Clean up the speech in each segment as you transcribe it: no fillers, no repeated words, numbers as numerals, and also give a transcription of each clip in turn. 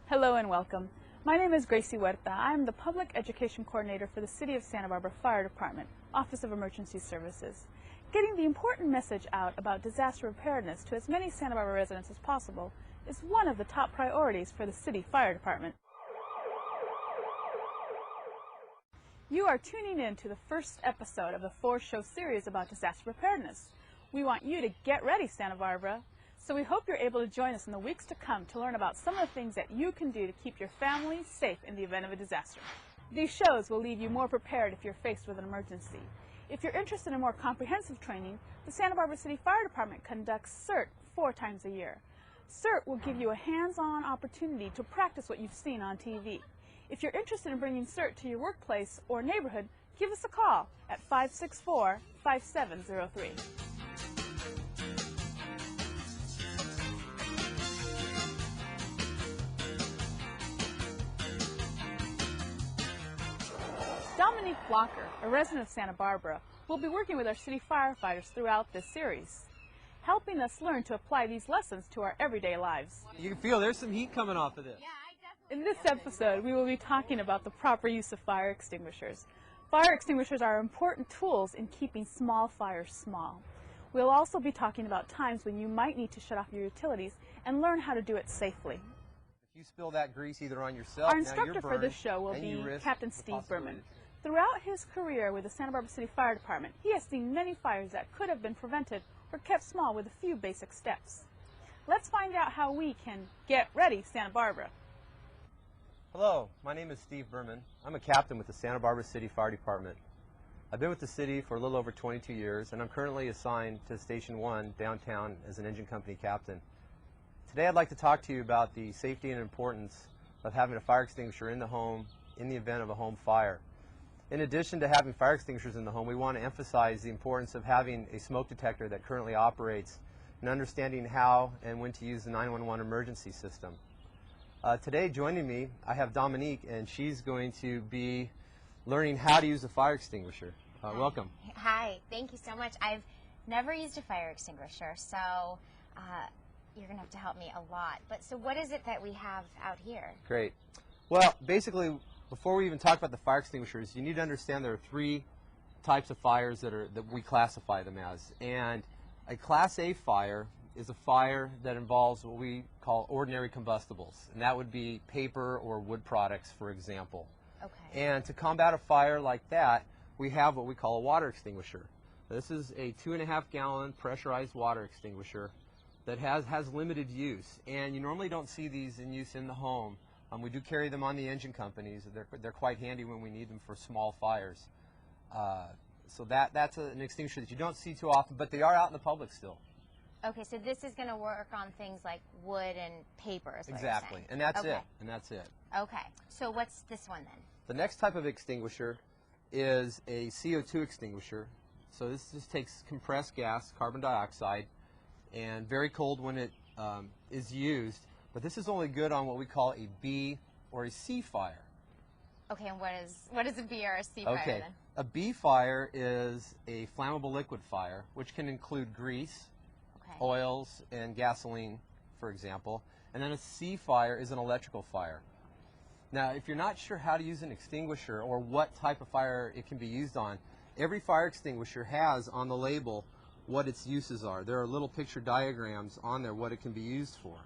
Hello and welcome. My name is Gracie Huerta. I'm the Public Education Coordinator for the City of Santa Barbara Fire Department, Office of Emergency Services. Getting the important message out about disaster preparedness to as many Santa Barbara residents as possible is one of the top priorities for the City Fire Department. You are tuning in to the first episode of the 4-show series about disaster preparedness. We want you to get ready, Santa Barbara. So we hope you're able to join us in the weeks to come to learn about some of the things that you can do to keep your family safe in the event of a disaster. These shows will leave you more prepared if you're faced with an emergency. If you're interested in more comprehensive training, the Santa Barbara City Fire Department conducts CERT 4 times a year. CERT will give you a hands-on opportunity to practice what you've seen on TV. If you're interested in bringing CERT to your workplace or neighborhood, give us a call at 564-5703. Dominique Blocker, a resident of Santa Barbara, will be working with our city firefighters throughout this series, helping us learn to apply these lessons to our everyday lives. You can feel there's some heat coming off of this. In this episode, we will be talking about the proper use of fire extinguishers. Fire extinguishers are important tools in keeping small fires small. We'll also be talking about times when you might need to shut off your utilities and learn how to do it safely. If you spill that grease either on yourself, Our instructor for this show will be Captain Steve Berman. Throughout his career with the Santa Barbara City Fire Department, he has seen many fires that could have been prevented or kept small with a few basic steps. Let's find out how we can get ready, Santa Barbara. Hello, my name is Steve Berman. I'm a captain with the Santa Barbara City Fire Department. I've been with the city for a little over 22 years, and I'm currently assigned to Station 1 downtown as an engine company captain. Today I'd like to talk to you about the safety and importance of having a fire extinguisher in the home in the event of a home fire. In addition to having fire extinguishers in the home, we want to emphasize the importance of having a smoke detector that currently operates and understanding how and when to use the 911 emergency system. Today, joining me, I have Dominique, and she's going to be learning how to use a fire extinguisher. Welcome. Hi, thank you so much. I've never used a fire extinguisher, so you're going to have to help me a lot. But so what is it that we have out here? Great. Well, basically, before we even talk about the fire extinguishers, you need to understand there are 3 types of fires that we classify them as. And a Class A fire is a fire that involves what we call ordinary combustibles, and that would be paper or wood products, for example. Okay. And to combat a fire like that, we have what we call a water extinguisher. This is a 2.5-gallon pressurized water extinguisher that has limited use, and you normally don't see these in use in the home. We do carry them on the engine companies. They're quite handy when we need them for small fires. So that's an extinguisher that you don't see too often, but they are out in the public still. Okay, so this is going to work on things like wood and paper, is what Exactly, you're saying. and that's okay. it. And that's it. Okay, so what's this one then? The next type of extinguisher is a CO2 extinguisher. So this just takes compressed gas, carbon dioxide, and very cold when it is used. But this is only good on what we call a B or a C fire. Okay, and what is a B or a C fire then? A B fire is a flammable liquid fire, which can include grease, oils, and gasoline, for example. And then a C fire is an electrical fire. Now, if you're not sure how to use an extinguisher or what type of fire it can be used on, every fire extinguisher has on the label what its uses are. There are little picture diagrams on there what it can be used for.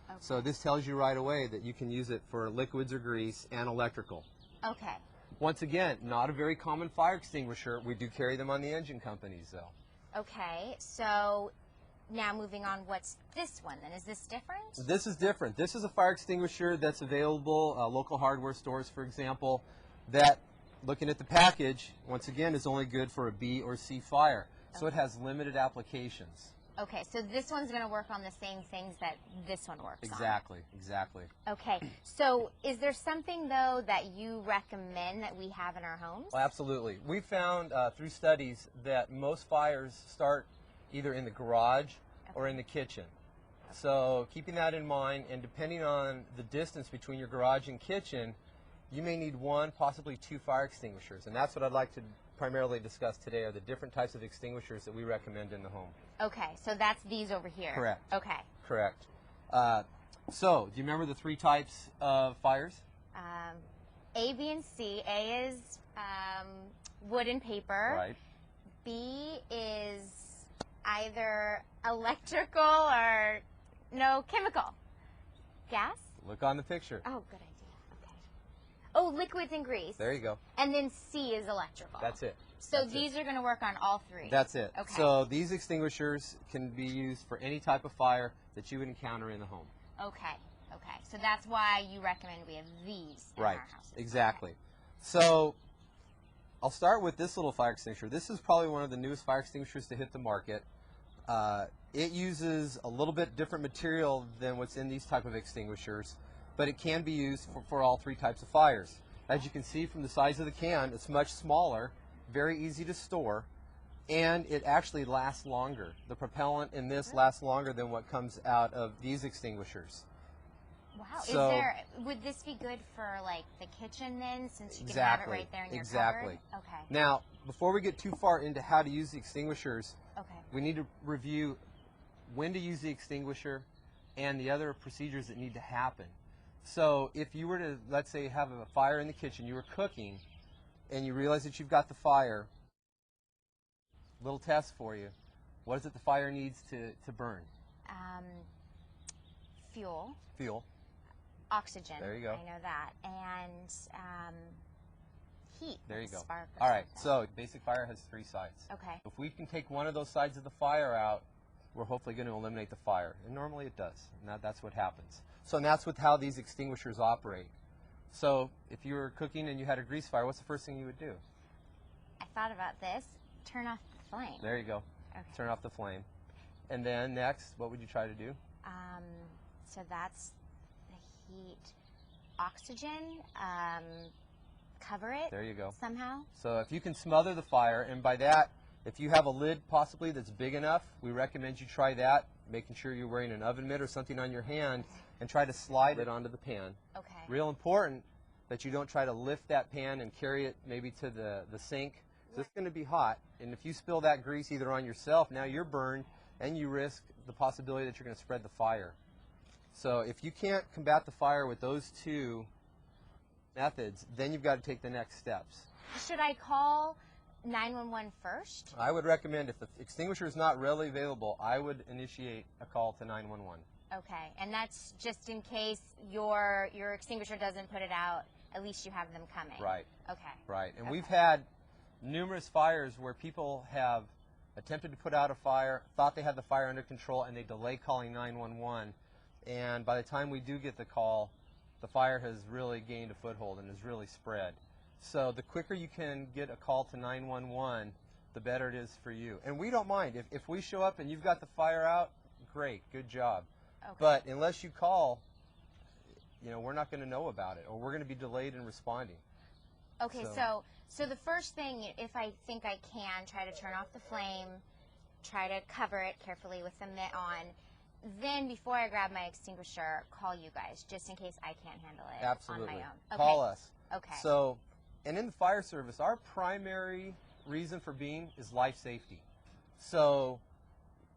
Okay. So this tells you right away that you can use it for liquids or grease and electrical. Okay. Once again, not a very common fire extinguisher. We do carry them on the engine companies, though. Okay, so now moving on, what's this one then? Is this different? This is different. This is a fire extinguisher that's available, local hardware stores, for example, that, looking at the package, once again, is only good for a B or C fire. Okay. So it has limited applications. Okay, so this one's going to work on the same things that this one works Exactly, on. exactly. Okay, so is there something, though, that you recommend that we have in our homes? Well, absolutely. We found through studies that most fires start either in the garage or in the kitchen. So keeping that in mind, and depending on the distance between your garage and kitchen, you may need 1, possibly 2 fire extinguishers. And that's what I'd like to primarily discuss today, are the different types of extinguishers that we recommend in the home. Okay, so that's these over here. Correct. Okay. Correct. So, do you remember the 3 types of fires? A, B, and C. A is wood and paper. Right. B is either electrical or no chemical. Gas? Look on the picture. Oh, good idea. Okay. Oh, liquids and grease. There you go. And then C is electrical. That's it. So these are going to work on all 3. That's it. Okay. So these extinguishers can be used for any type of fire that you would encounter in the home. Okay. Okay. So that's why you recommend we have these in Right. our houses. Exactly. So I'll start with this little fire extinguisher. This is probably one of the newest fire extinguishers to hit the market. It uses a little bit different material than what's in these type of extinguishers, but it can be used for all 3 types of fires. As you can see from the size of the can, it's much smaller, very easy to store, and it actually lasts longer. The propellant in this lasts longer than what comes out of these extinguishers. Wow. So, would this be good for like the kitchen then, since you can exactly, have it right there in your exactly. cupboard? Okay. Now, before we get too far into how to use the extinguishers, Okay. we need to review when to use the extinguisher and the other procedures that need to happen. So if you were to, let's say, have a fire in the kitchen, you were cooking, and you realize that you've got the fire, little test for you. What is it the fire needs to burn? Fuel. Fuel. Oxygen. There you go. I know that. And heat. There you go. Spark or All right, something. so basic fire has 3 sides. Okay. If we can take one of those sides of the fire out, we're hopefully going to eliminate the fire. And normally it does, and that's what happens. So and that's with how these extinguishers operate. So if you were cooking and you had a grease fire, what's the first thing you would do? I thought about this. Turn off the flame. There you go. Okay. Turn off the flame. And then next, what would you try to do? So that's the heat. Oxygen. Cover it. There you go. Somehow. So if you can smother the fire, and by that, if you have a lid possibly that's big enough, we recommend you try that, making sure you're wearing an oven mitt or something on your hand, and try to slide it onto the pan. Okay. Real important that you don't try to lift that pan and carry it maybe to the sink. So it's going to be hot, and if you spill that grease either on yourself, now you're burned, and you risk the possibility that you're going to spread the fire. So if you can't combat the fire with those 2 methods, then you've got to take the next steps. Should I call 911 first? I would recommend, if the extinguisher is not readily available, I would initiate a call to 911. Okay, and that's just in case your extinguisher doesn't put it out, at least you have them coming. Right. Okay. Right, and Okay. we've had numerous fires where people have attempted to put out a fire, thought they had the fire under control, and they delay calling 911. And by the time we do get the call, the fire has really gained a foothold and has really spread. So the quicker you can get a call to 911, the better it is for you. And we don't mind. If we show up and you've got the fire out, great, good job. Okay. But unless you call, we're not going to know about it, or we're going to be delayed in responding. Okay, so the first thing, if I think I can, try to turn off the flame, try to cover it carefully with the mitt on. Then, before I grab my extinguisher, call you guys, just in case I can't handle it Absolutely. on my own. Okay. Call us. Okay. So, and in the fire service, our primary reason for being is life safety. So,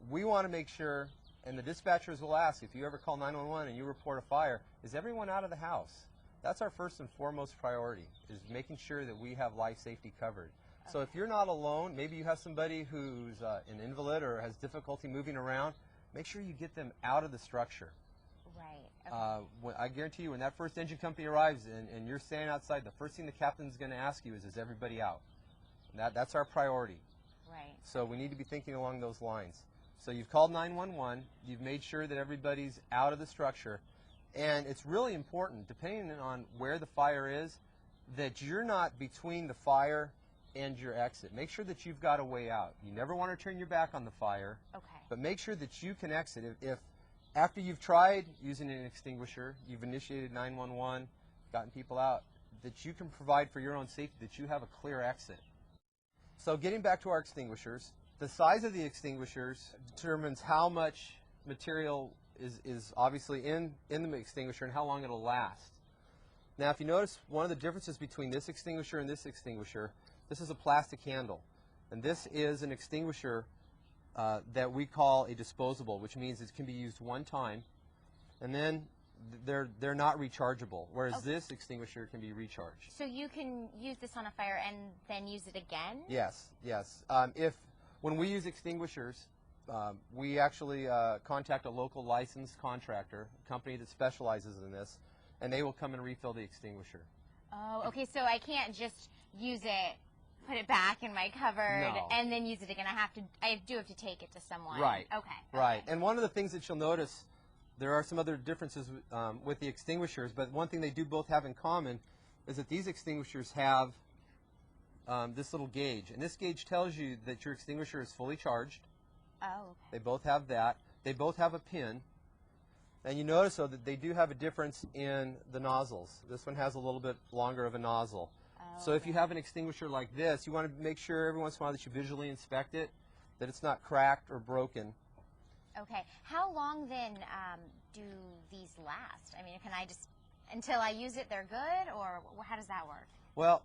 we want to make sure, and the dispatchers will ask, if you ever call 911 and you report a fire, is everyone out of the house? That's our first and foremost priority, is making sure that we have life safety covered. Okay. So if you're not alone, maybe you have somebody who's an invalid or has difficulty moving around, make sure you get them out of the structure. Right. Okay. I guarantee you, when that first engine company arrives and you're standing outside, the first thing the captain's going to ask you is everybody out? And that's our priority. Right. So we need to be thinking along those lines. So you've called 911, you've made sure that everybody's out of the structure, and it's really important, depending on where the fire is, that you're not between the fire and your exit. Make sure that you've got a way out. You never want to turn your back on the fire, Okay. but make sure that you can exit. If after you've tried using an extinguisher, you've initiated 911, gotten people out, that you can provide for your own safety, that you have a clear exit. So getting back to our extinguishers, the size of the extinguishers determines how much material is obviously in the extinguisher and how long it'll last. Now, if you notice, one of the differences between this extinguisher and this extinguisher, this is a plastic handle, and this is an extinguisher that we call a disposable, which means it can be used one time. And then they're not rechargeable, whereas this extinguisher can be recharged. So you can use this on a fire and then use it again? Yes, yes. When we use extinguishers, we actually contact a local licensed contractor, a company that specializes in this, and they will come and refill the extinguisher. Oh, okay. So I can't just use it, put it back in my cupboard, and then use it again. I do have to take it to someone. Right. Okay. Right. And one of the things that you'll notice, there are some other differences with the extinguishers, but one thing they do both have in common is that these extinguishers have this little gauge, and this gauge tells you that your extinguisher is fully charged. Oh, okay. They both have that. They both have a pin. And you notice, though, that they do have a difference in the nozzles. This one has a little bit longer of a nozzle. Oh, so if you have an extinguisher like this, you want to make sure every once in a while that you visually inspect it, that it's not cracked or broken. Okay. How long then do these last? I mean, can I just, until I use it, they're good, or how does that work? Well,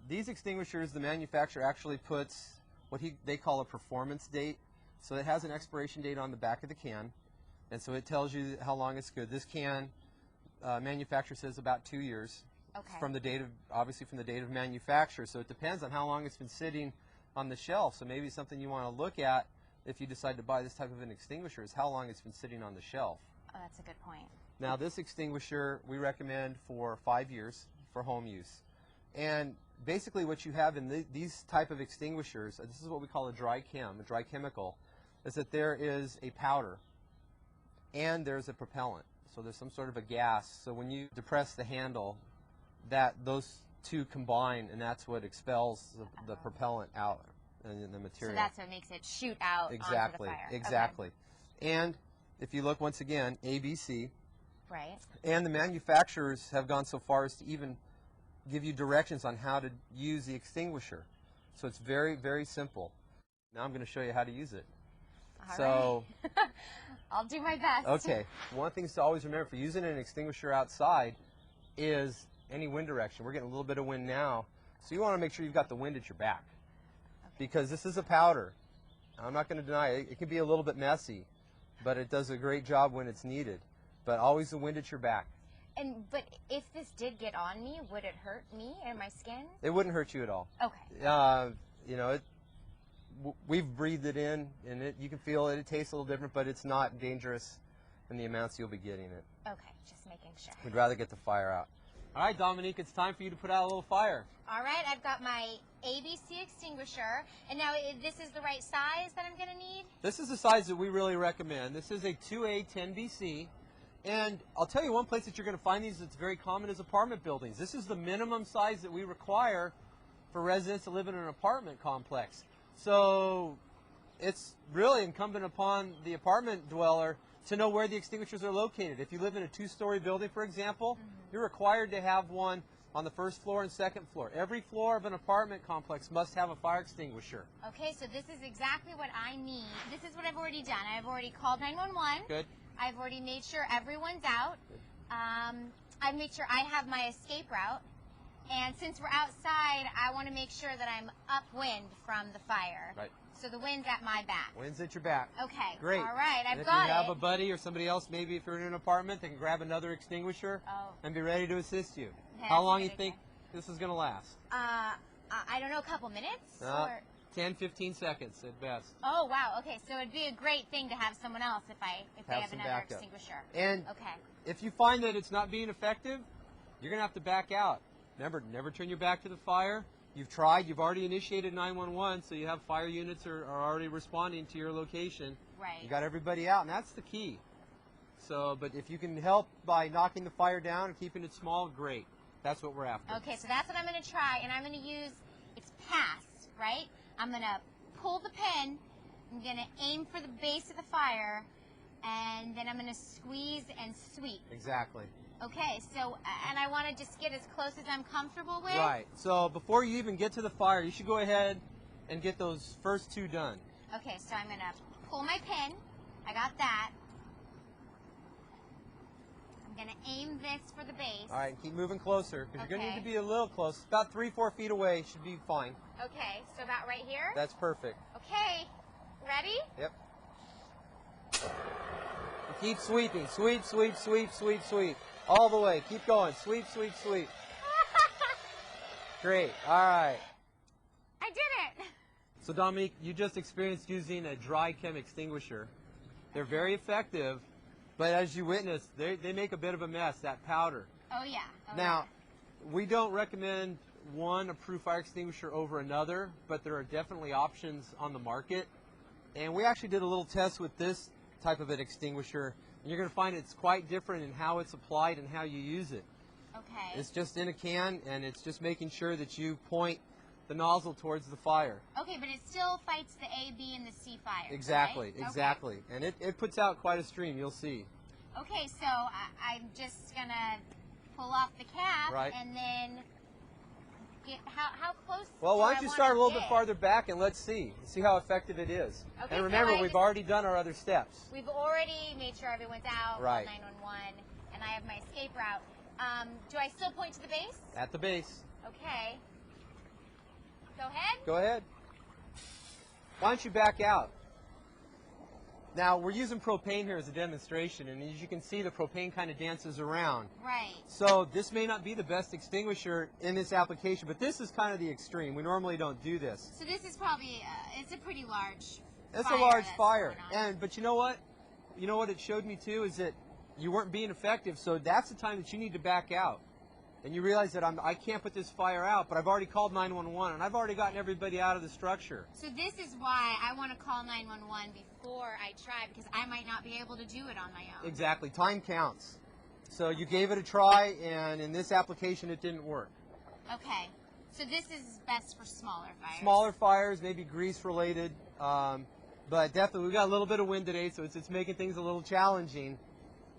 these extinguishers, the manufacturer actually puts what they call a performance date. So it has an expiration date on the back of the can, and so it tells you how long it's good. This can, manufacturer says about 2 years. Okay. From the date of, obviously from the date of manufacture. So it depends on how long it's been sitting on the shelf. So maybe something you want to look at if you decide to buy this type of an extinguisher is how long it's been sitting on the shelf. Oh, that's a good point. Now this extinguisher we recommend for 5 years for home use. And basically what you have in these type of extinguishers, this is what we call a dry chemical, is that there is a powder and there's a propellant. So there's some sort of a gas. So when you depress the handle, those two combine, and that's what expels the propellant out in the material. So that's what makes it shoot out onto the fire. Exactly. Okay. And if you look once again, ABC. Right. And the manufacturers have gone so far as to even give you directions on how to use the extinguisher. So it's very, very simple. Now I'm going to show you how to use it. All right. I'll do my best. Okay. One thing to always remember for using an extinguisher outside is any wind direction. We're getting a little bit of wind now, so you want to make sure you've got the wind at your back. Okay. Because this is a powder. I'm not going to deny it. It can be a little bit messy, but it does a great job when it's needed. But always the wind at your back. But if this did get on me, would it hurt me and my skin? It wouldn't hurt you at all. Okay. You know, we've breathed it in, and you can feel it. It tastes a little different, but it's not dangerous in the amounts you'll be getting it. Okay, just making sure. We'd rather get the fire out. All right, Dominique, it's time for you to put out a little fire. All right, I've got my ABC extinguisher, and now this is the right size that I'm going to need? This is the size that we really recommend. This is a 2A 10BC, and I'll tell you one place that you're going to find these that's very common is apartment buildings. This is the minimum size that we require for residents to live in an apartment complex. So it's really incumbent upon the apartment dweller to know where the extinguishers are located. If you live in a 2-story building, for example, you're required to have one on the first floor and second floor. Every floor of an apartment complex must have a fire extinguisher. Okay, so this is exactly what I need. This is what I've already done. I've already called 911. Good. I've already made sure everyone's out. I've made sure I have my escape route. And since we're outside, I want to make sure that I'm upwind from the fire. Right. So the wind's at my back. Wind's at your back. Okay. Great. All right, I've got it. If you have a buddy or somebody else, maybe if you're in an apartment, they can grab another extinguisher and be ready to assist you. Okay, how long do you think this is going to last? I don't know, a couple minutes? 10, 15 seconds at best. Oh, wow. Okay, so it'd be a great thing to have someone else if they have another backup. extinguisher. And if you find that it's not being effective, you're going to have to back out. Remember, never turn your back to the fire. You've tried, you've already initiated 911, so you have fire units are already responding to your location. Right. You got everybody out, and that's the key. So, but if you can help by knocking the fire down and keeping it small, great. That's what we're after. Okay, so that's what I'm going to try, and I'm going to use, it's pass, right? I'm going to pull the pin, I'm going to aim for the base of the fire, and then I'm going to squeeze and sweep. Exactly. Okay, so, and I want to just get as close as I'm comfortable with. Right. So before you even get to the fire, you should go ahead and get those first two done. Okay, so I'm going to pull my pin. I got that. I'm going to aim this for the base. All right, and keep moving closer, because you're going to need to be a little close. About 3-4 feet away should be fine. Okay, so about right here? That's perfect. Okay, ready? Yep. Keep sweeping. Sweep, sweep, sweep, sweep, sweep. All the way. Keep going. Sweep, sweep, sweep. Great. All right. I did it. So Dominique, you just experienced using a dry chem extinguisher. They're very effective, but as you witnessed, they make a bit of a mess, that powder. Oh, yeah. Oh, Now, we don't recommend one approved fire extinguisher over another, but there are definitely options on the market. And we actually did a little test with this type of an extinguisher, and you're going to find it's quite different in how it's applied and how you use it. Okay. It's just in a can, and it's just making sure that you point the nozzle towards the fire. Okay, but it still fights the A, B, and the C fires. Exactly, right? exactly. Okay. And it puts out quite a stream, you'll see. Okay, so I'm just going to pull off the cap, Right. and then get, how close Well, why do don't I you wanna start a little get? bit farther back and let's see how effective it is. Okay, And so remember, I we've just- already done our other steps. We've already made sure everyone's out, Right. 911, and I have my escape route. Do I still point to the base? At the base. Okay. Go ahead. Go ahead. Why don't you back out? Now, we're using propane here as a demonstration, and as you can see, the propane kind of dances around. Right. So this may not be the best extinguisher in this application, but this is kind of the extreme. We normally don't do this. So this is probably, it's a pretty large It's fire a large that's fire. going on. But you know what? You know what it showed me too is that you weren't being effective, so that's the time that you need to back out. And you realize that I can't put this fire out, but I've already called 911, and I've already gotten everybody out of the structure. So this is why I want to call 911 before I try, because I might not be able to do it on my own. Exactly. Time counts. So you gave it a try, and in this application, it didn't work. Okay. So this is best for smaller fires. Smaller fires, maybe grease-related, but definitely we've got a little bit of wind today, so it's making things a little challenging.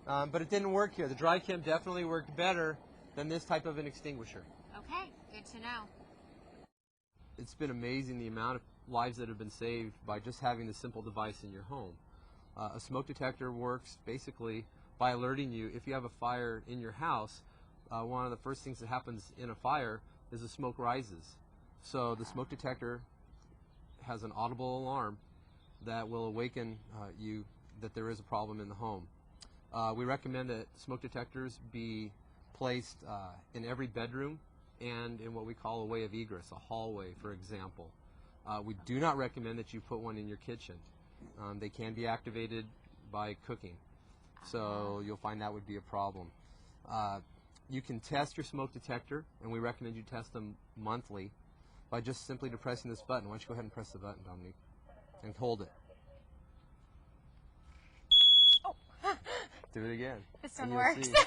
But it didn't work here. The dry chem definitely worked better than this type of an extinguisher. Okay. Good to know. It's been amazing the amount of lives that have been saved by just having this simple device in your home. A smoke detector works basically by alerting you if you have a fire in your house. One of the first things that happens in a fire is the smoke rises. So the smoke detector has an audible alarm that will awaken you that there is a problem in the home. We recommend that smoke detectors be placed in every bedroom and in what we call a way of egress, a hallway, for example. We do not recommend that you put one in your kitchen. They can be activated by cooking, so you'll find that would be a problem. You can test your smoke detector, and we recommend you test them monthly by just simply depressing this button. Why don't you go ahead and press the button, Dominique, and hold it. Oh. Do it again. This and one you'll works. see.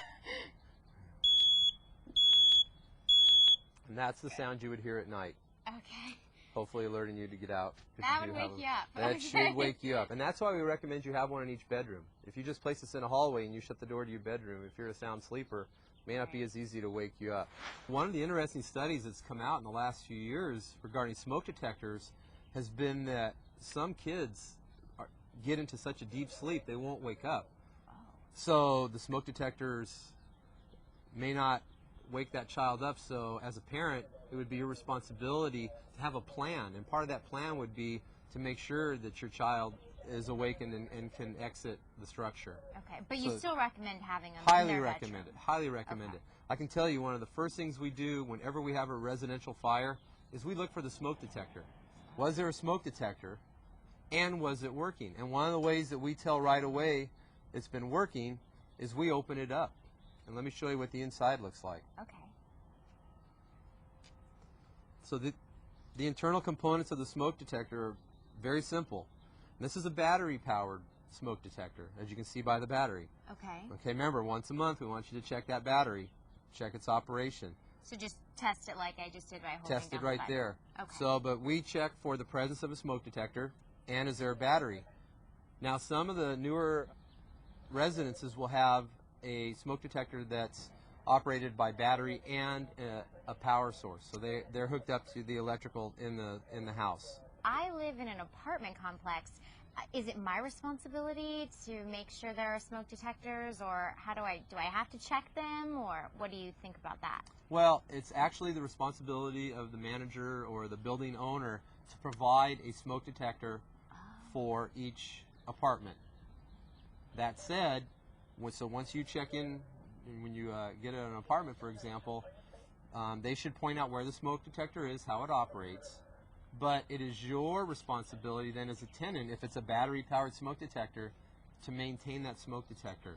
And that's the sound you would hear at night, Okay. hopefully alerting you to get out. That would wake you up. That Okay. should wake you up. And that's why we recommend you have one in each bedroom. If you just place this in a hallway and you shut the door to your bedroom, if you're a sound sleeper, it may not be as easy to wake you up. One of the interesting studies that's come out in the last few years regarding smoke detectors has been that some kids get into such a deep sleep they won't wake up. So the smoke detectors may not wake that child up, so as a parent it would be your responsibility to have a plan, and part of that plan would be to make sure that your child is awakened and can exit the structure. Okay, but you So still recommend having them Highly in their recommend bedroom. it. Highly recommend it. I can tell you one of the first things we do whenever we have a residential fire is we look for the smoke detector. Was there a smoke detector, and was it working? And one of the ways that we tell right away it's been working is we open it up. And let me show you what the inside looks like. Okay. So the internal components of the smoke detector are very simple. And this is a battery-powered smoke detector, as you can see by the battery. Okay. Okay, remember, once a month we want you to check that battery, check its operation. So just test it like I just did by holding Test down it the right button. there. Okay. So, but we check for the presence of a smoke detector and is there a battery. Now, some of the newer residences will have a smoke detector that's operated by battery and a power source. So they're hooked up to the electrical in the house. I live in an apartment complex. Is it my responsibility to make sure there are smoke detectors, or do I have to check them, or what do you think about that? Well, it's actually the responsibility of the manager or the building owner to provide a smoke detector for each apartment. That said, so once you check in, when you get an apartment, for example, they should point out where the smoke detector is, how it operates. But it is your responsibility then as a tenant, if it's a battery-powered smoke detector, to maintain that smoke detector.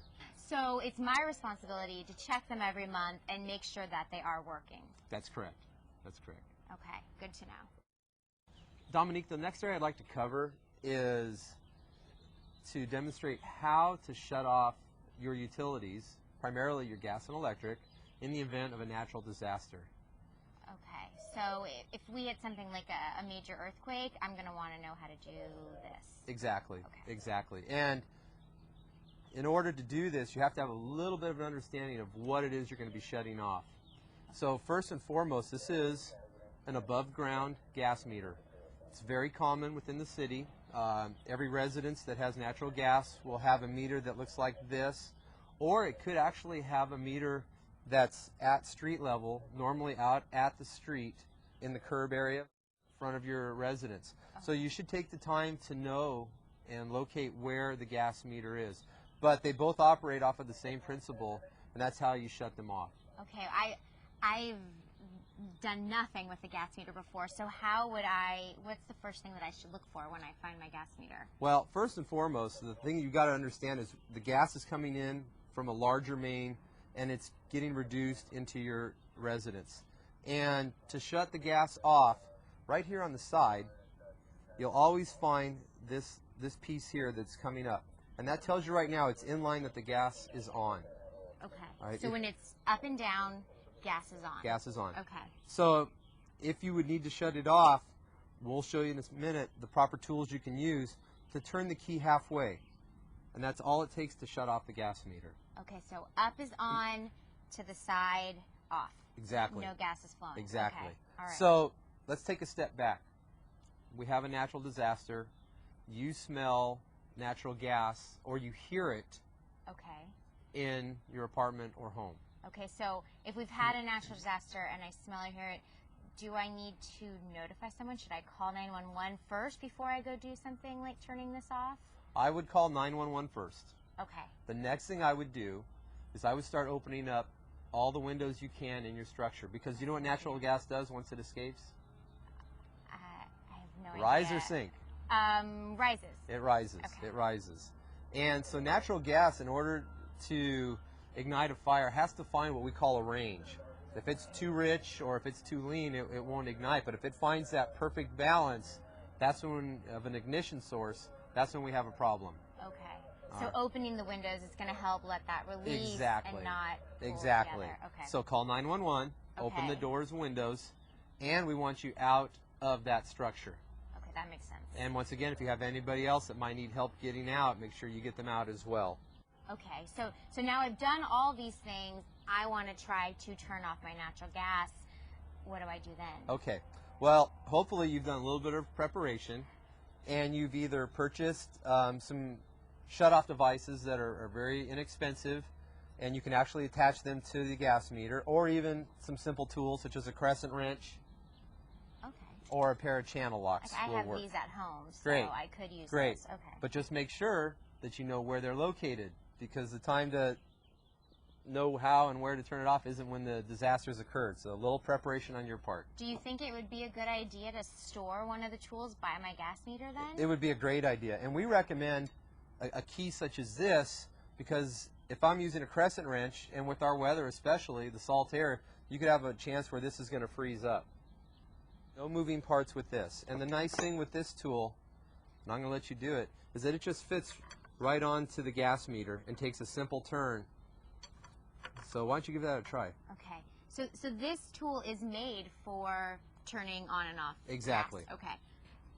So it's my responsibility to check them every month and make sure that they are working. That's correct. That's correct. Okay, good to know. Dominique, the next area I'd like to cover is to demonstrate how to shut off your utilities, primarily your gas and electric, in the event of a natural disaster. Okay, so if we had something like a major earthquake, I'm going to want to know how to do this. Exactly, okay. Exactly. And in order to do this, you have to have a little bit of an understanding of what it is you're going to be shutting off. So first and foremost, this is an above-ground gas meter. It's very common within the city. Every residence that has natural gas will have a meter that looks like this, or it could actually have a meter that's at street level, normally out at the street in the curb area in front of your residence. So you should take the time to know and locate where the gas meter is. But they both operate off of the same principle, and that's how you shut them off. Okay, I've done nothing with the gas meter before, so what's the first thing that I should look for when I find my gas meter? Well, first and foremost, the thing you've got to understand is the gas is coming in from a larger main, and it's getting reduced into your residence. And to shut the gas off, right here on the side, you'll always find this piece here that's coming up. And that tells you right now it's in line that the gas is on. Okay. Right? So when it's up and down, gas is on. Gas is on. Okay. So if you would need to shut it off, we'll show you in a minute the proper tools you can use to turn the key halfway. And that's all it takes to shut off the gas meter. Okay, so up is on, to the side, off. Exactly. No gas is flowing. Exactly. Okay. All right. So let's take a step back. We have a natural disaster. You smell natural gas, or you hear it okay. in your apartment or home. Okay, so if we've had a natural disaster and I smell or hear it, do I need to notify someone? Should I call 911 first before I go do something like turning this off? I would call 911 first. Okay. The next thing I would do is I would start opening up all the windows you can in your structure, because you know what natural gas does once it escapes? I have no idea. Rise or sink? Rises. It rises. Okay. It rises. And so natural gas, in order to ignite a fire, has to find what we call a range. If it's too rich or if it's too lean, it won't ignite. But if it finds that perfect balance, that's when, of an ignition source, that's when we have a problem. Okay. So opening the windows is going to help let that release exactly. and not pull exactly. together. Okay. So call 911, open the doors and windows, and we want you out of that structure. Okay, that makes sense. And once again, if you have anybody else that might need help getting out, make sure you get them out as well. Okay, so now I've done all these things. I want to try to turn off my natural gas. What do I do then? Okay. Well, hopefully you've done a little bit of preparation, and you've either purchased some shut-off devices that are very inexpensive, and you can actually attach them to the gas meter, or even some simple tools such as a crescent wrench. Okay. Or a pair of channel locks I will have work. these at home, so Great. I could use Great. those. Okay. But just make sure that you know where they're located, because the time to know how and where to turn it off isn't when the disaster's occurred. So a little preparation on your part. Do you think it would be a good idea to store one of the tools by my gas meter then? It would be a great idea. And we recommend a key such as this, because if I'm using a crescent wrench, and with our weather especially, the salt air, you could have a chance where this is going to freeze up. No moving parts with this. And the nice thing with this tool, and I'm going to let you do it, is that it just fits right onto the gas meter and takes a simple turn. So why don't you give that a try? Okay. So this tool is made for turning on and off Exactly. gas. Okay.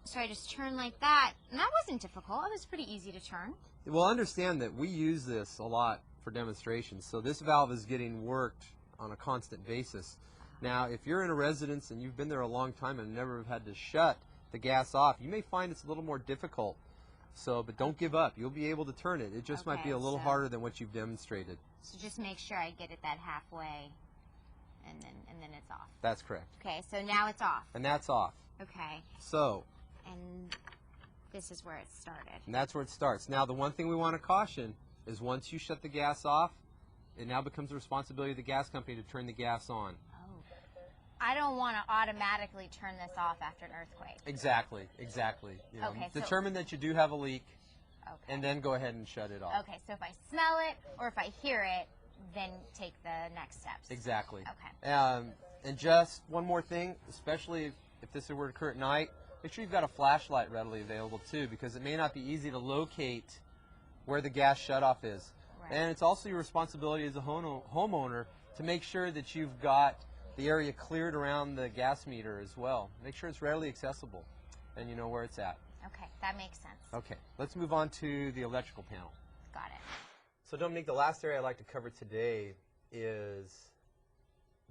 So I just turn like that, and that wasn't difficult. It was pretty easy to turn. Well, understand that we use this a lot for demonstrations, so this valve is getting worked on a constant basis. Now, if you're in a residence and you've been there a long time and never have had to shut the gas off, you may find it's a little more difficult. So, but don't give up. You'll be able to turn it. It just might be a little harder than what you've demonstrated. So just make sure I get it that halfway, and then it's off. That's correct. Okay, so now it's off. And that's off. Okay. So. And this is where it started. And that's where it starts. Now, the one thing we want to caution is once you shut the gas off, it now becomes the responsibility of the gas company to turn the gas on. I don't want to automatically turn this off after an earthquake. Exactly, exactly. You know, Okay, determine that you do have a leak, Okay. and then go ahead and shut it off. Okay, so if I smell it or if I hear it, then take the next steps. Exactly. Okay. And just one more thing, especially if this were to occur at night, make sure you've got a flashlight readily available too, because it may not be easy to locate where the gas shutoff is. Right. And it's also your responsibility as a homeowner to make sure that you've got the area cleared around the gas meter as well. Make sure it's readily accessible and you know where it's at. Okay, that makes sense. Okay, let's move on to the electrical panel. Got it. So Dominique, the last area I'd like to cover today is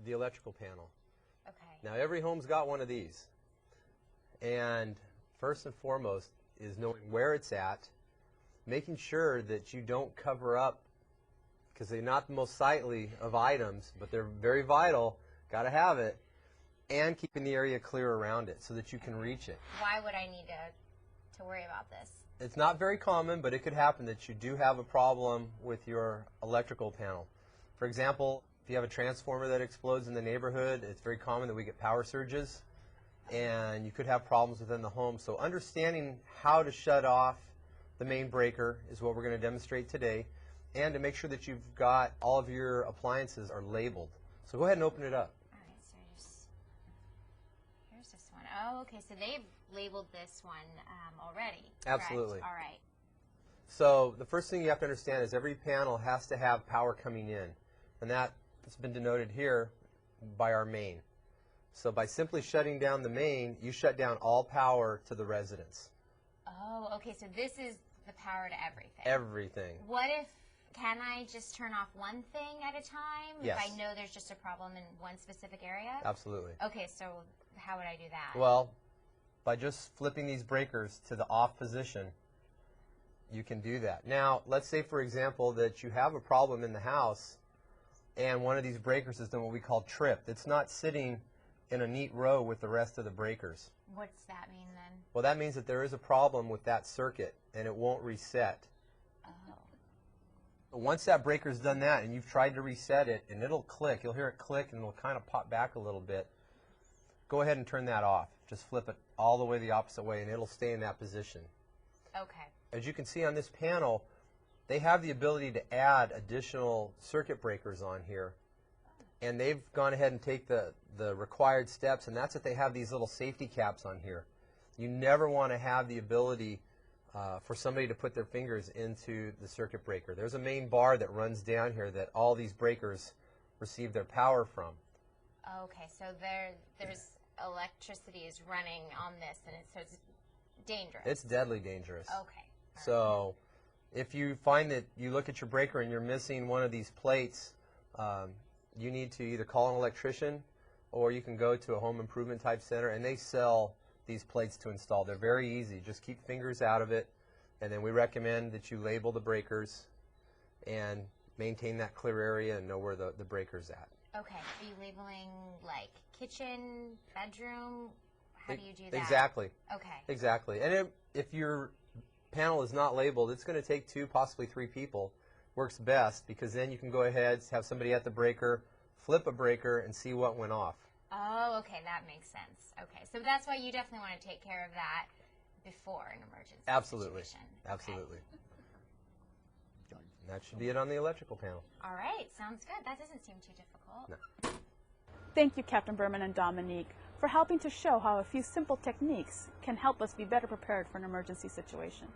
the electrical panel. Okay. Now every home's got one of these. And first and foremost is knowing where it's at, making sure that you don't cover up, because they're not the most sightly of items, but they're very vital, got to have it, and keeping the area clear around it so that you can reach it. Why would I need to worry about this? It's not very common, but it could happen that you do have a problem with your electrical panel. For example, if you have a transformer that explodes in the neighborhood, it's very common that we get power surges, and you could have problems within the home. So understanding how to shut off the main breaker is what we're going to demonstrate today, and to make sure that you've got all of your appliances are labeled. So go ahead and open it up. All right, so here's this one. Oh, okay, so they've labeled this one already. Absolutely. Correct? All right. So the first thing you have to understand is every panel has to have power coming in, and that's been denoted here by our main. So by simply shutting down the main, you shut down all power to the residence. Oh, okay, so this is the power to everything. Everything. What if, can I just turn off one thing at a time? Yes. If I know there's just a problem in one specific area? Absolutely. Okay, so how would I do that? Well, by just flipping these breakers to the off position, you can do that. Now, let's say, for example, that you have a problem in the house and one of these breakers is doing what we call tripped. It's not sitting in a neat row with the rest of the breakers. What's that mean then? Well, that means that there is a problem with that circuit and it won't reset. Oh. Once that breaker's done that and you've tried to reset it and it'll click, you'll hear it click and it'll kind of pop back a little bit, go ahead and turn that off. Just flip it all the way the opposite way and it'll stay in that position. Okay. As you can see on this panel, they have the ability to add additional circuit breakers on here. And they've gone ahead and take the required steps, and that's that they have these little safety caps on here. You never want to have the ability for somebody to put their fingers into the circuit breaker. There's a main bar that runs down here that all these breakers receive their power from. Okay, so there's electricity is running on this, and it's dangerous. It's deadly dangerous. Okay. So if you find that you look at your breaker and you're missing one of these plates, you need to either call an electrician or you can go to a home improvement type center and they sell these plates to install. They're very easy. Just keep fingers out of it, and then we recommend that you label the breakers and maintain that clear area and know where the breaker's at. Okay. Are you labeling like kitchen, bedroom? How do you do that? Exactly. Okay. Exactly. And if your panel is not labeled, it's going to take 2, possibly 3 people. Works best because then you can go ahead, have somebody at the breaker, flip a breaker, and see what went off. Oh, okay, that makes sense. Okay, so that's why you definitely want to take care of that before an emergency Absolutely. situation. Absolutely. Okay. And that should be it on the electrical panel. All right, sounds good. That doesn't seem too difficult. No. Thank you, Captain Berman and Dominique, for helping to show how a few simple techniques can help us be better prepared for an emergency situation.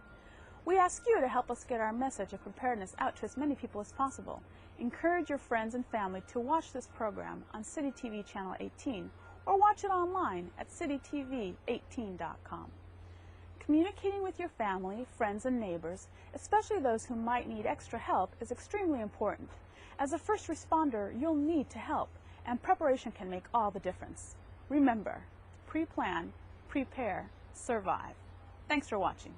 We ask you to help us get our message of preparedness out to as many people as possible. Encourage your friends and family to watch this program on City TV Channel 18 or watch it online at citytv18.com. Communicating with your family, friends, and neighbors, especially those who might need extra help, is extremely important. As a first responder, you'll need to help, and preparation can make all the difference. Remember, pre-plan, prepare, survive. Thanks for watching.